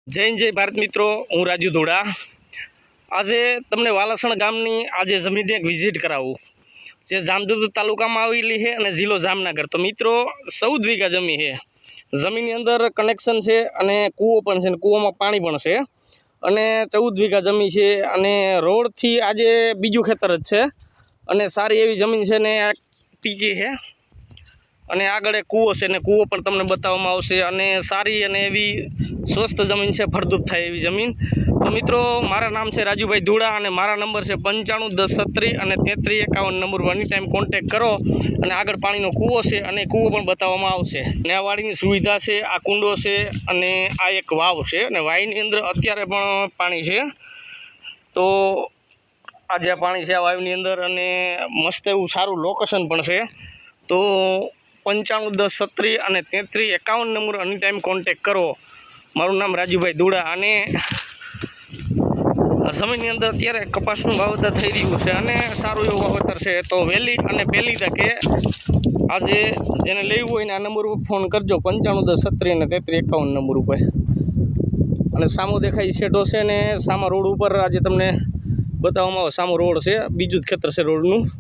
જય ભારત મિત્રો, હું રાજુ ધોડા. આજે તમને વાલાસણ ગામની આજે જમીનની એક વિઝિટ કરાવું, જે જામજોધપુર તાલુકામાં આવેલી છે અને જિલ્લો જામનગર. તો મિત્રો 14 વીઘા જમીન છે. જમીનની અંદર કનેક્શન છે અને કૂવો પણ છે, અને કૂવામાં પાણી પણ છે, અને 14 વીઘા જમીન છે. અને રોડથી આજે બીજું ખેતર જ છે, અને સારી એવી જમીન છે ને આ ટીચી છે, અને આગળ એક કૂવો છે, ને કૂવો પણ તમને બતાવવામાં આવશે. અને સારી અને એવી સ્વસ્થ જમીન છે, ફળદ્રુપ થાય એવી જમીન. તો મિત્રો, મારા નામ છે રાજુભાઈ ધોડા, અને મારા નંબર છે 951036 અને 3351 નંબર પર એની ટાઈમ કોન્ટેક કરો. અને આગળ પાણીનો કૂવો છે, અને કૂવો પણ બતાવવામાં આવશે. અને આ વાડીની સુવિધા છે, આ કુંડો છે, અને આ એક વાવ છે, અને વાવની અંદર અત્યારે પણ પાણી છે. તો આ જે પાણી છે આ વાવની અંદર, અને મસ્ત એવું સારું લોકેશન પણ છે. તો 951036 અને 3351 નંબર એની ટાઈમ કોન્ટેક કરો. મારું નામ રાજુભાઈ ધોડા. અને જમીનની અંદર અત્યારે કપાસનું વાવેતર થઈ રહ્યું છે, અને સારું એવું વાવેતર છે. તો વહેલી અને પહેલી તકે આજે જેને લેવું હોય ને આ નંબર ઉપર ફોન કરજો, 951036 અને 3351 નંબર ઉપર. અને સામો દેખાય શેઢો છે, ને સામા રોડ ઉપર આજે તમને બતાવવામાં આવે. સામો રોડ છે, બીજું જ ખેતર છે રોડનું.